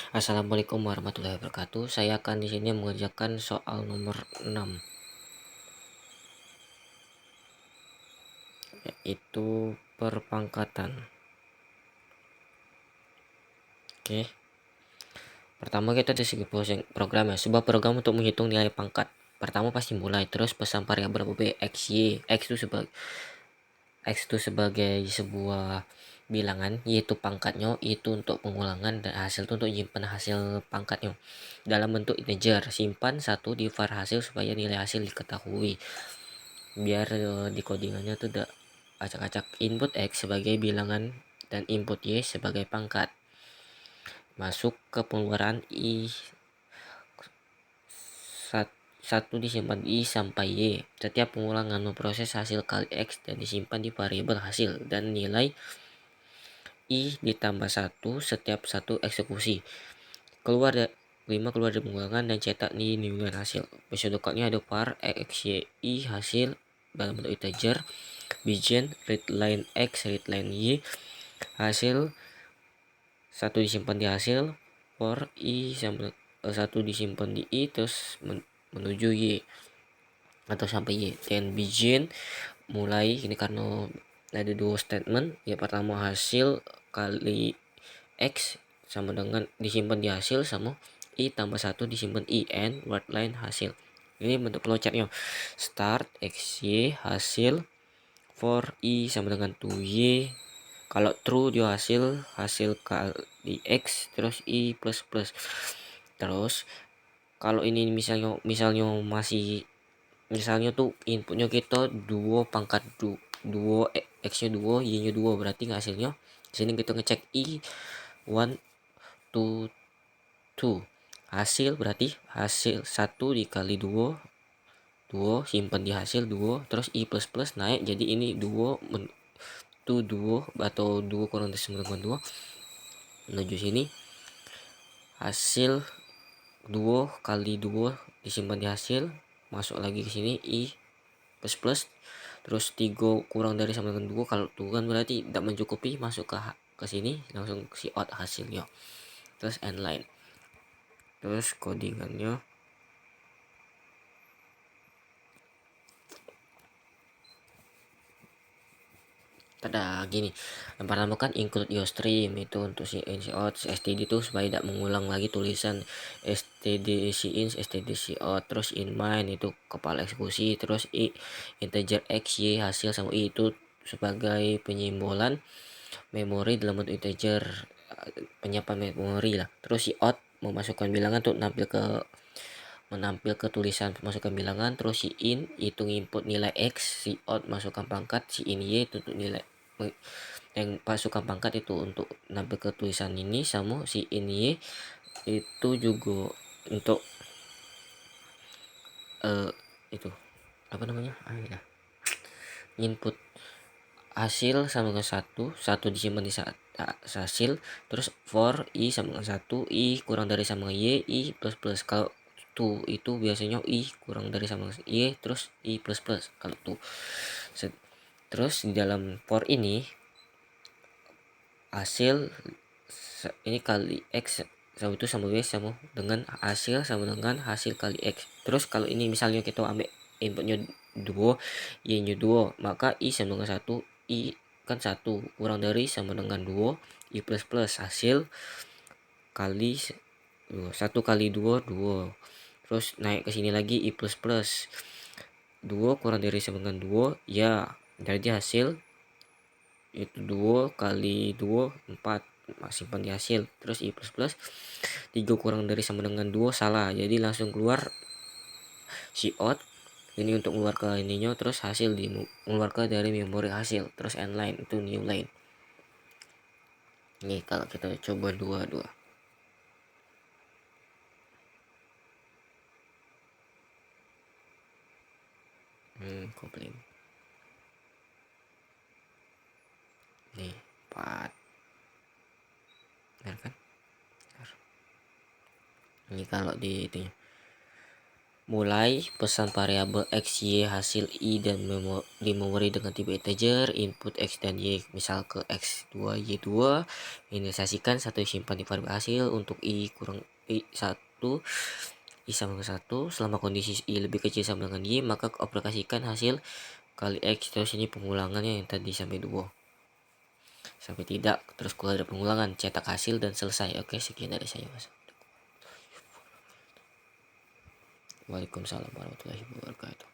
Assalamualaikum warahmatullahi wabarakatuh. Saya akan di sini mengerjakan soal nomor 6, yaitu perpangkatan. Oke. Pertama kita di segi program ya. Sebuah program untuk menghitung nilai pangkat. Pertama pasti mulai, terus pesan variabel b x, y. X itu sebagai sebuah bilangan, y itu pangkatnya, y itu untuk pengulangan, dan hasil itu untuk menyimpan hasil pangkatnya dalam bentuk integer. Simpan satu di var hasil supaya nilai hasil diketahui. Biar di codingannya tuh tidak acak-acak. Input x sebagai bilangan dan input y sebagai pangkat. Masuk ke pengeluaran i, satu disimpan i sampai y. Setiap pengulangan memproses hasil kali x dan disimpan di variabel hasil, dan nilai i ditambah 1 setiap satu eksekusi. Keluar dari pengulangan dan cetak di nilai hasil. Metode ada var x y i hasil dalam bentuk integer, Boolean readline x readline y, hasil satu disimpan di hasil, for i sampai satu disimpan di i, terus menuju y atau sampai y. Dan Boolean mulai ini karena ada dua statement. Ya, pertama hasil kali x sama dengan disimpan di hasil sama i tambah 1 disimpan i, and wordline hasil. Ini bentuk flowchartnya. Start x y hasil, for i sama dengan 2y. Kalau true dia hasil kali x terus i plus plus. Terus kalau ini misalnya tuh inputnya kita 2 pangkat 2, x nya 2, y nya 2, berarti hasilnya sini kita ngecek i 1 2 2. Hasil berarti hasil 1 dikali 2 simpan di hasil 2, terus i plus plus naik jadi ini 2 tuh 2 atau 2 kurang dari 2 menuju sini. Hasil 2 kali 2 disimpan di hasil, masuk lagi ke sini i plus plus, terus 3 kurang dari sama dengan 2. Kalau 2 kan berarti tidak mencukupi, masuk ke sini langsung si out hasilnya. Terus end line. Terus codingannya ada gini. Yang pertama kan include your stream, itu untuk si in si out. Std itu supaya tidak mengulang lagi tulisan std si in std si out. Terus in main itu kepala eksekusi. Terus i integer x y hasil sama i itu sebagai penyimbolan memori dalam bentuk integer, penyiapan memori lah. Terus si out memasukkan bilangan untuk menampil ke tulisan masukkan bilangan. Terus si in itu input nilai x, si out masukkan pangkat, si in y itu untuk nilai yang masukkan pangkat itu untuk nampil ke tulisan ini, sama si in y itu juga untuk itu apa namanya input hasil sama dengan satu disimpan di hasil, terus for i sama dengan 1, i kurang dari sama y, i plus plus. Kalau tuh itu biasanya i kurang dari sama y terus i plus plus kalau tuh. Terus di dalam for ini hasil ini kali x sama itu sama y sama dengan hasil sama dengan hasil kali x. Terus kalau ini misalnya kita ambil inputnya 2, y nya 2, maka i sama dengan 1, i kan 1 kurang dari sama dengan 2, i plus plus hasil kali 1 kali 2 2. Terus naik ke sini lagi i plus plus 2 kurang dari sama dengan 2, ya jadi hasil itu 2 kali 2 4, simpan di hasil. Terus i plus plus 3 kurang dari sama dengan 2, salah, jadi langsung keluar si out ini untuk keluar ke ininya. Terus hasil keluar ke dari memori hasil. Terus end line itu new line. Nih kalau kita coba dua kopling nih 4, benar kan? Ini kalau di itunya Mulai pesan variabel x, y, hasil i dan di memori dengan tipe integer, input x dan y misal ke x2, y2, inisialisasikan satu simpan di variabel hasil untuk i kurang i1, i sama dengan 1. Selama kondisi i lebih kecil sama dengan y, maka aplikasikan hasil kali x, terus ini pengulangannya yang tadi sampai 2 sampai tidak, terus kalau ada pengulangan cetak hasil dan selesai. Oke, sekian dari saya, Mas. Waalaikumsalam warahmatullahi wabarakatuh.